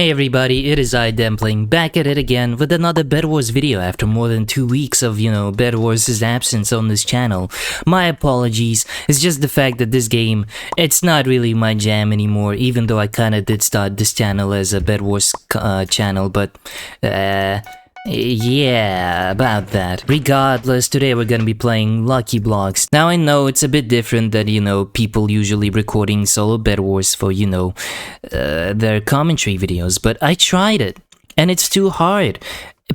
Hey everybody, it is I Dempling, back at it again with another Bedwars video after more than 2 weeks of, Bedwars' absence on this channel. My apologies, it's just the fact that this game, it's not really my jam anymore, even though I kinda did start this channel as a Bedwars channel, but, yeah, about that. Regardless, today we're gonna be playing Lucky Blocks. Now I know it's a bit different than, people usually recording solo Bedwars for, their commentary videos, but I tried it, and it's too hard.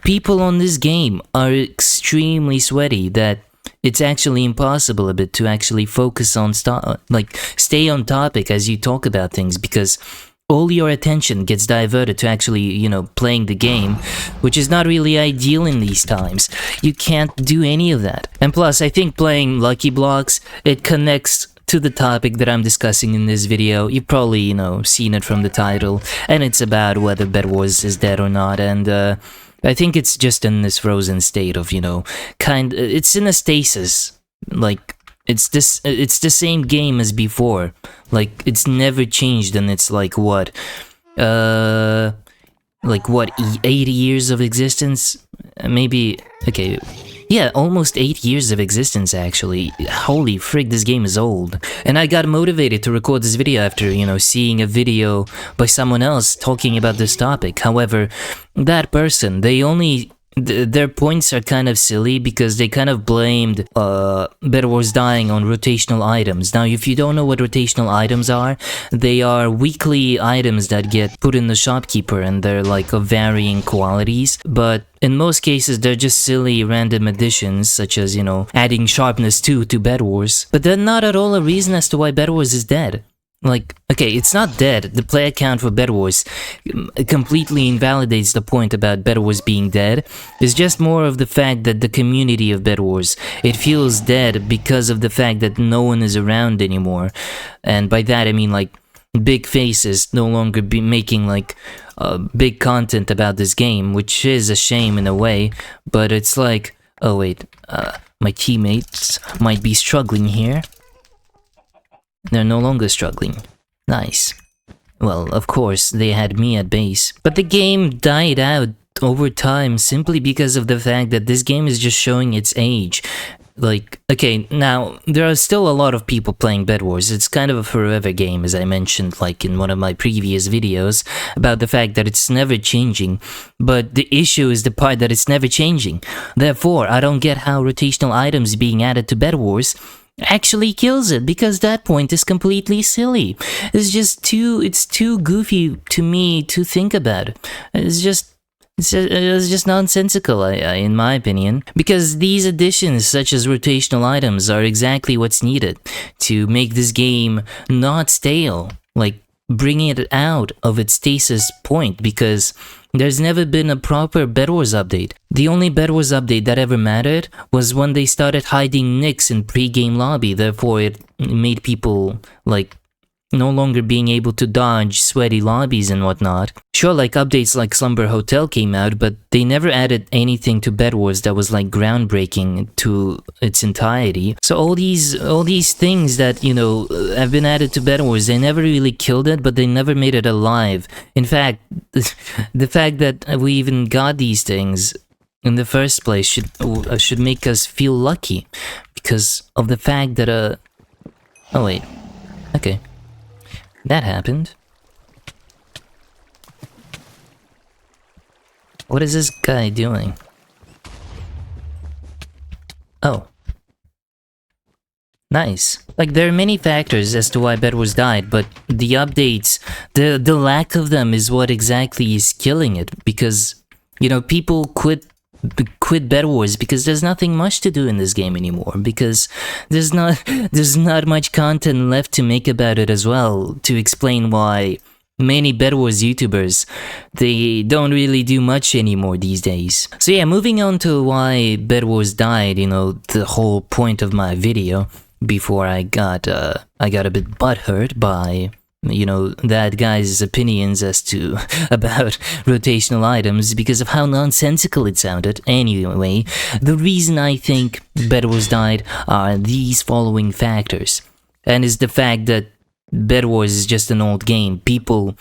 People on this game are extremely sweaty that it's actually impossible a bit to actually focus on, stay on topic as you talk about things, because all your attention gets diverted to actually, playing the game, which is not really ideal in these times. You can't do any of that. And plus, I think playing Lucky Blocks, it connects to the topic that I'm discussing in this video. You've probably, seen it from the title, and it's about whether Bedwars is dead or not, and, I think it's just in this frozen state of, it's in a stasis, it's the same game as before. It's never changed, and it's 8 years of existence? Maybe, okay, yeah, almost 8 years of existence actually. Holy frick, this game is old. And I got motivated to record this video after, seeing a video by someone else talking about this topic. However, that person, their points are kind of silly because they kind of blamed Bedwars dying on rotational items. Now, if you don't know what rotational items are, they are weekly items that get put in the shopkeeper, and they're of varying qualities. But in most cases, they're just silly random additions, such as, adding sharpness 2 to Bedwars. But they're not at all a reason as to why Bedwars is dead. Okay, it's not dead. The player count for Bedwars completely invalidates the point about Bedwars being dead. It's just more of the fact that the community of Bedwars, it feels dead because of the fact that no one is around anymore. And by that I mean big faces no longer be making big content about this game, which is a shame in a way, but it's oh wait, my teammates might be struggling here. They're no longer struggling. Nice. Well, of course, they had me at base. But the game died out over time simply because of the fact that this game is just showing its age. Okay, now, there are still a lot of people playing Bedwars. It's kind of a forever game, as I mentioned, in one of my previous videos, about the fact that it's never changing. But the issue is the part that it's never changing. Therefore, I don't get how rotational items being added to Bedwars actually kills it, because that point is completely silly. It's too goofy to me to think about. It's just nonsensical, in my opinion, because these additions such as rotational items are exactly what's needed to make this game not stale, bringing it out of its stasis point, because there's never been a proper Bedwars update. The only Bedwars update that ever mattered was when they started hiding nicks in pre-game lobby, therefore it made people, no longer being able to dodge sweaty lobbies and whatnot. Sure, updates like Slumber Hotel came out, but they never added anything to Bedwars that was groundbreaking to its entirety. So all these things that, have been added to Bedwars, they never really killed it, but they never made it alive. In fact, the fact that we even got these things in the first place should make us feel lucky, because of the fact that oh wait, okay. That happened. What is this guy doing? Oh. Nice. There are many factors as to why Bedwars died, but the updates, the lack of them is what exactly is killing it, because, people quit Bedwars because there's nothing much to do in this game anymore, because there's not much content left to make about it as well, to explain why many Bedwars YouTubers, they don't really do much anymore these days. So yeah, moving on to why Bedwars died, the whole point of my video, before I got a bit butthurt by that guy's opinions as to about rotational items because of how nonsensical it sounded. Anyway, the reason I think Bedwars died are these following factors, and is the fact that Bedwars is just an old game. People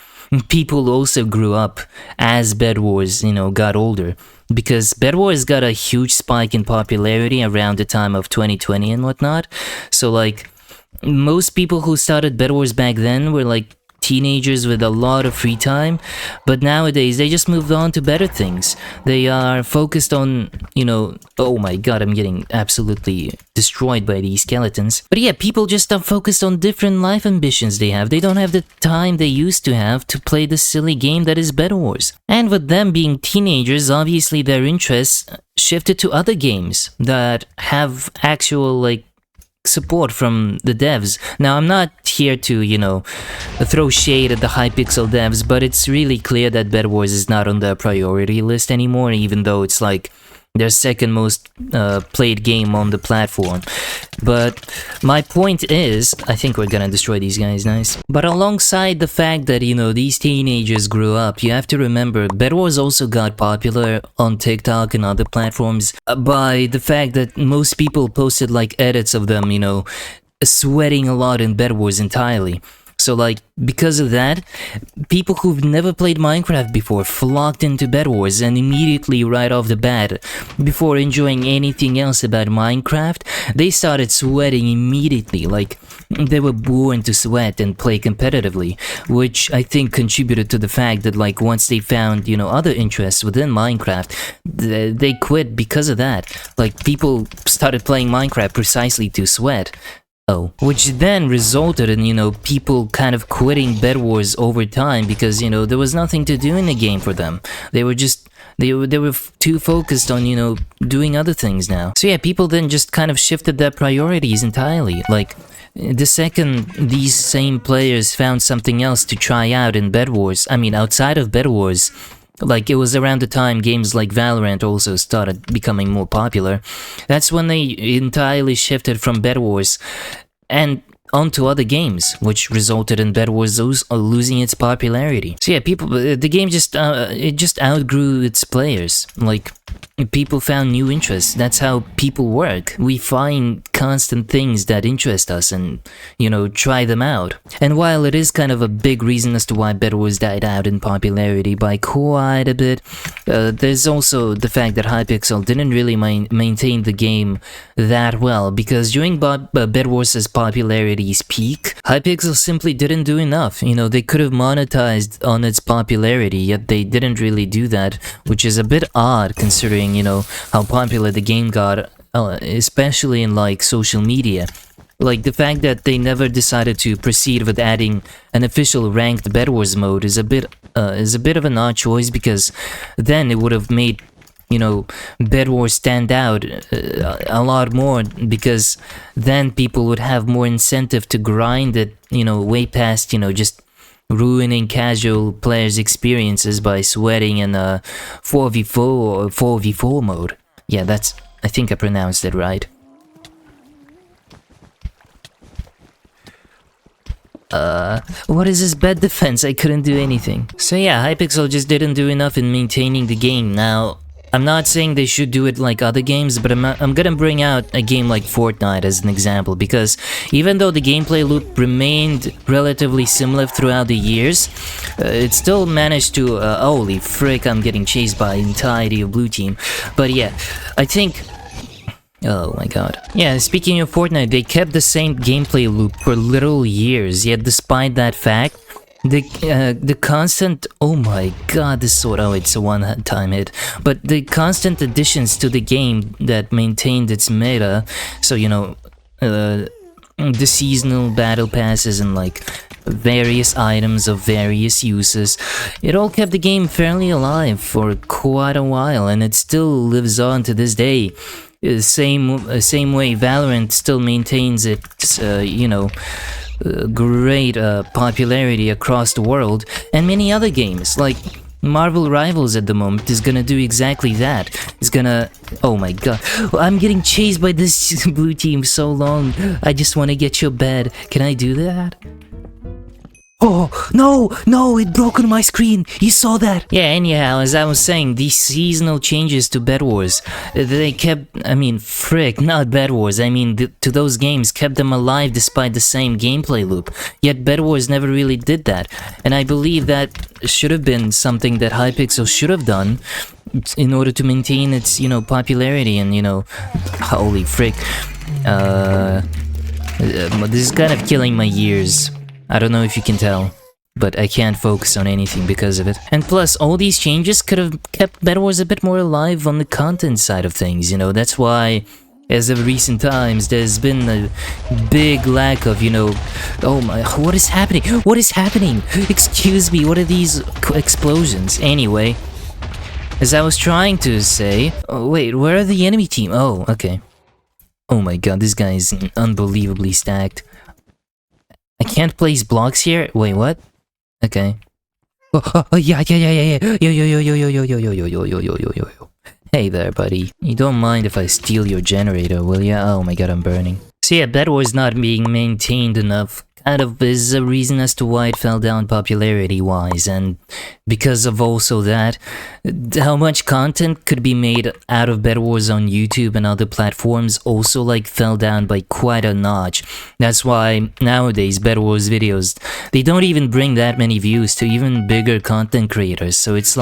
also grew up as Bedwars, got older. Because Bedwars got a huge spike in popularity around the time of 2020 and whatnot. So like, most people who started Bedwars back then were like teenagers with a lot of free time, but nowadays they just moved on to better things. They are focused on, oh my god, I'm getting absolutely destroyed by these skeletons. But yeah, people just are focused on different life ambitions they have. They don't have the time they used to have to play the silly game that is Bedwars. And with them being teenagers, obviously their interests shifted to other games that have actual, like, support from the devs. Now, I'm not here to, throw shade at the Hypixel devs, but it's really clear that Bedwars is not on the priority list anymore, even though it's like their second most played game on the platform. But my point is, I think we're gonna destroy these guys, nice. But alongside the fact that, these teenagers grew up, you have to remember, Bedwars also got popular on TikTok and other platforms by the fact that most people posted like edits of them, sweating a lot in Bedwars entirely. So like, because of that, people who've never played Minecraft before flocked into Bedwars, and immediately right off the bat, before enjoying anything else about Minecraft, they started sweating immediately. Like, they were born to sweat and play competitively, which I think contributed to the fact that, like, once they found, other interests within Minecraft, they quit because of that. Like, people started playing Minecraft precisely to sweat. Which then resulted in, people kind of quitting Bedwars over time because, there was nothing to do in the game for them. They were just, they were too focused on, doing other things now. So yeah, people then just kind of shifted their priorities entirely. Like, the second these same players found something else to try out in Bedwars, outside of Bedwars, like, it was around the time games like Valorant also started becoming more popular. That's when they entirely shifted from Bedwars and onto other games, which resulted in Bedwars losing its popularity. So yeah, the game just outgrew its players. Like, people found new interests. That's how people work. We find constant things that interest us and, try them out. And while it is kind of a big reason as to why Bedwars died out in popularity by quite a bit, there's also the fact that Hypixel didn't really maintain the game that well, because during Bedwars' popularity's peak, Hypixel simply didn't do enough. They could have monetized on its popularity, yet they didn't really do that, which is a bit odd considering, how popular the game got, especially in, like, social media. Like, the fact that they never decided to proceed with adding an official ranked Bedwars mode is a bit of an odd choice, because then it would have made, Bedwars stand out a lot more, because then people would have more incentive to grind it, way past, just ruining casual players' experiences by sweating in a 4v4 or 4v4 mode. Yeah, I think I pronounced it right. What is this bed defense? I couldn't do anything. So yeah, Hypixel just didn't do enough in maintaining the game. Now, I'm not saying they should do it like other games, but I'm gonna bring out a game like Fortnite as an example, because even though the gameplay loop remained relatively similar throughout the years, it still managed to, holy frick, I'm getting chased by the entirety of blue team. But yeah, I think, oh my god. Yeah, speaking of Fortnite, they kept the same gameplay loop for literal years, yet despite that fact, the constant, oh my god, this sword, oh, it's a one-time hit, but the constant additions to the game that maintained its meta, so the seasonal battle passes and like various items of various uses, it all kept the game fairly alive for quite a while, and it still lives on to this day. Same way Valorant still maintains its, great popularity across the world, and many other games like Marvel Rivals at the moment is gonna do exactly that. It's gonna, oh my god, I'm getting chased by this blue team so long. I just want to get your bed. Can I do that? Oh, no, it broke on my screen. You saw that? Yeah, anyhow, as I was saying, these seasonal changes to Bedwars, they kept, I mean, frick, not Bedwars, I mean, to those games, kept them alive despite the same gameplay loop. Yet Bedwars never really did that. And I believe that should have been something that Hypixel should have done in order to maintain its, popularity and, holy frick. This is kind of killing my ears. I don't know if you can tell, but I can't focus on anything because of it. And plus, all these changes could have kept Bedwars a bit more alive on the content side of things, That's why, as of recent times, there's been a big lack of, oh my, what is happening? What is happening? Excuse me, what are these explosions? Anyway, as I was trying to say, oh wait, where are the enemy team? Oh, okay. Oh my god, this guy is unbelievably stacked. I can't place blocks here? Wait, what? Okay. Oh, yeah. Yo. Hey there, buddy. You don't mind if I steal your generator, will ya? Oh my god, I'm burning. So yeah, Bedwars not being maintained enough kind of is a reason as to why it fell down popularity-wise, and because of also that, how much content could be made out of Bedwars on YouTube and other platforms also fell down by quite a notch. That's why nowadays Bedwars videos, they don't even bring that many views to even bigger content creators, so it's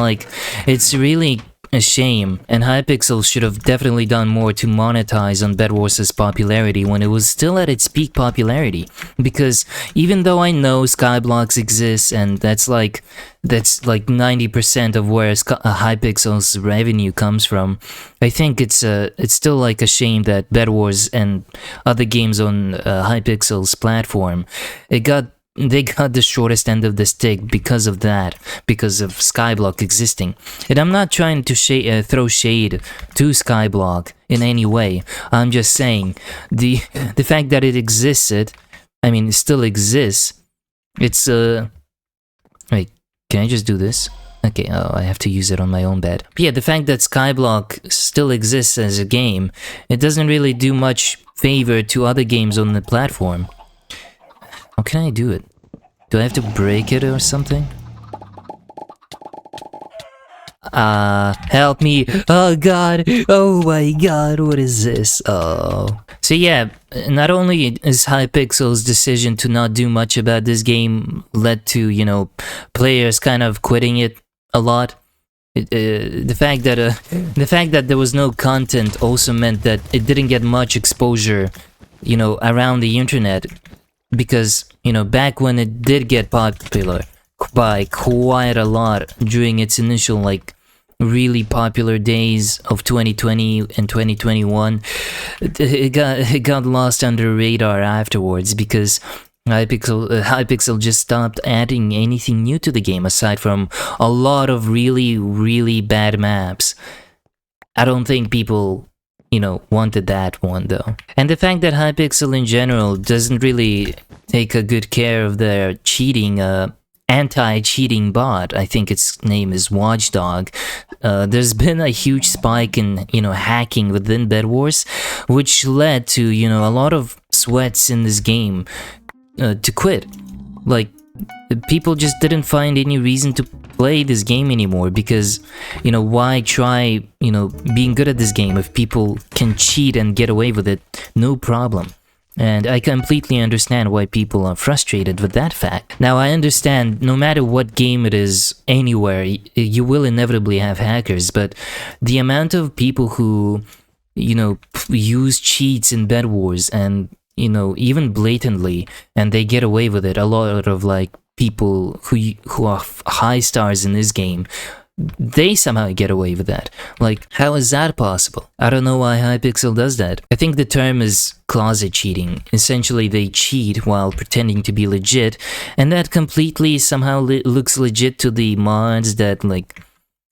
really a shame, and Hypixel should have definitely done more to monetize on Bedwars' popularity when it was still at its peak popularity. Because even though I know Skyblocks exists, and that's like 90% of where Hypixel's revenue comes from, I think it's still a shame that Bedwars and other games on Hypixel's platform, they got the shortest end of the stick because of that, because of Skyblock existing. And I'm not trying to throw shade to Skyblock in any way. I'm just saying, the fact that it existed, I mean, it still exists, it's, wait, can I just do this? Okay, oh, I have to use it on my own bed. But yeah, the fact that Skyblock still exists as a game, it doesn't really do much favor to other games on the platform. How can I do it? Do I have to break it or something? Help me! Oh god! Oh my god, what is this? Oh. So yeah, not only is Hypixel's decision to not do much about this game led to, players kind of quitting it a lot, the fact that there was no content also meant that it didn't get much exposure, around the internet. Because, back when it did get popular by quite a lot during its initial, really popular days of 2020 and 2021, it got lost under radar afterwards because Hypixel just stopped adding anything new to the game aside from a lot of really, really bad maps. I don't think people wanted that one though. And the fact that Hypixel in general doesn't really take a good care of their cheating, anti-cheating bot, I think its name is Watchdog, there's been a huge spike in, hacking within Bedwars, which led to, a lot of sweats in this game to quit. People just didn't find any reason to play this game anymore because, why try, being good at this game if people can cheat and get away with it, no problem. And I completely understand why people are frustrated with that fact. Now, I understand no matter what game it is, anywhere, you will inevitably have hackers, but the amount of people who, use cheats in Bedwars and, even blatantly, and they get away with it, a lot of, people who are high stars in this game, they somehow get away with that. How is that possible? I don't know why Hypixel does that. I think the term is closet cheating. Essentially, they cheat while pretending to be legit, and that completely somehow looks legit to the mods that,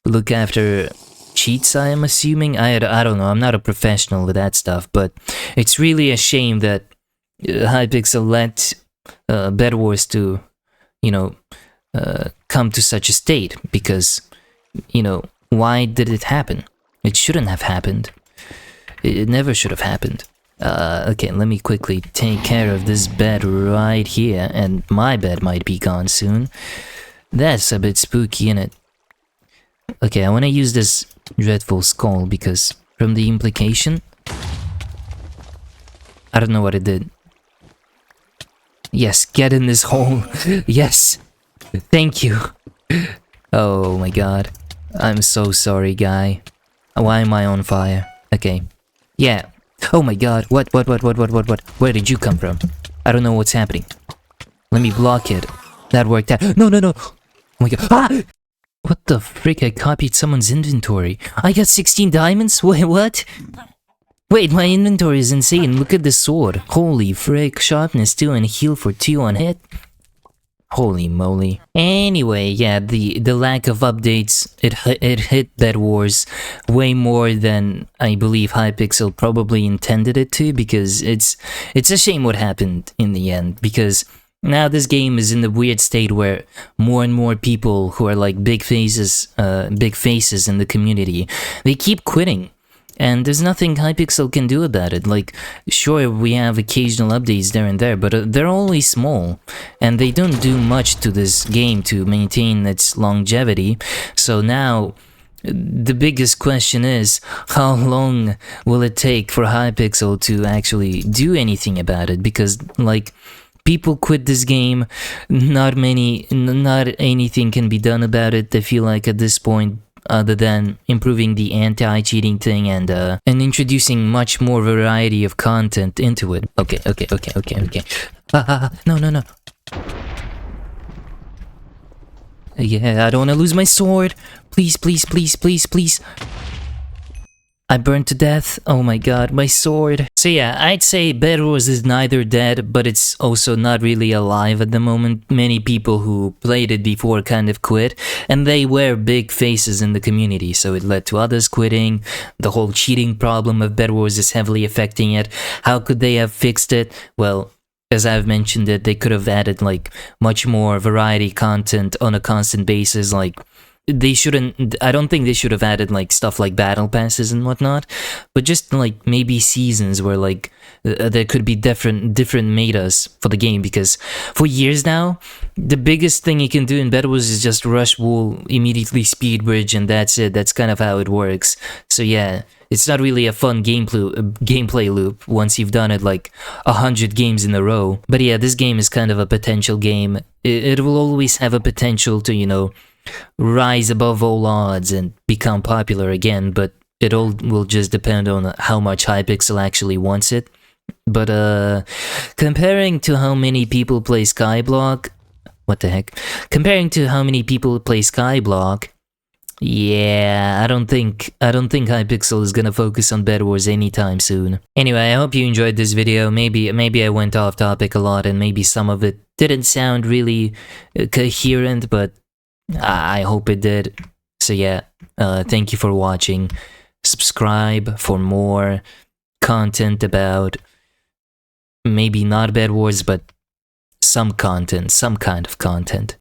look after cheats, I am assuming. I don't know, I'm not a professional with that stuff, but it's really a shame that Hypixel let Bedwars to, come to such a state, because, why did it happen? It shouldn't have happened. It never should have happened. Okay, let me quickly take care of this bed right here, and my bed might be gone soon. That's a bit spooky, innit? Okay, I want to use this dreadful skull because from the implication, I don't know what it did. Yes, get in this hole. Yes, thank you. Oh my god, I'm so sorry, guy. Why am I on fire? Okay, yeah. Oh my god, what? Where did you come from? I don't know what's happening. Let me block it. That worked out. No. Oh my god. Ah! What the frick? I copied someone's inventory. I got 16 diamonds? Wait, what? Wait, my inventory is insane. Look at this sword. Holy frick. Sharpness 2 and heal for 2 on hit. Holy moly. Anyway, yeah, the lack of updates, it hit Bedwars way more than I believe Hypixel probably intended it to, because it's a shame what happened in the end, because now this game is in the weird state where more and more people who are like big faces in the community, they keep quitting. And there's nothing Hypixel can do about it. Like, sure, we have occasional updates there and there, but they're always small. And they don't do much to this game to maintain its longevity. So now, the biggest question is, how long will it take for Hypixel to actually do anything about it? Because, like, people quit this game, not anything can be done about it, I feel like, at this point, other than improving the anti-cheating thing and introducing much more variety of content into it. Okay. No. Yeah, I don't want to lose my sword. Please. I burned to death. Oh my god, my sword. So yeah, I'd say Bedwars is neither dead, but it's also not really alive at the moment. Many people who played it before kind of quit, and they were big faces in the community, so it led to others quitting. The whole cheating problem of Bedwars is heavily affecting it. How could they have fixed it? Well, as I've mentioned it, they could have added like much more variety content on a constant basis, like I don't think they should have added like stuff like battle passes and whatnot, but just like maybe seasons where like there could be different metas for the game, because for years now, the biggest thing you can do in Bedwars is just rush wall, immediately speed bridge, and that's it. That's kind of how it works. So yeah, it's not really a fun gameplay loop once you've done it like 100 games in a row. But yeah, this game is kind of a potential game. It will always have a potential to, you know, rise above all odds and become popular again, but it all will just depend on how much Hypixel actually wants it. But comparing to how many people play Skyblock, comparing to how many people play Skyblock, yeah, I don't think Hypixel is gonna focus on Bedwars anytime soon. Anyway, I hope you enjoyed this video. Maybe I went off topic a lot, and maybe some of it didn't sound really coherent, but I hope it did. So yeah, thank you for watching. Subscribe for more content about maybe not Bedwars, but some content, some kind of content.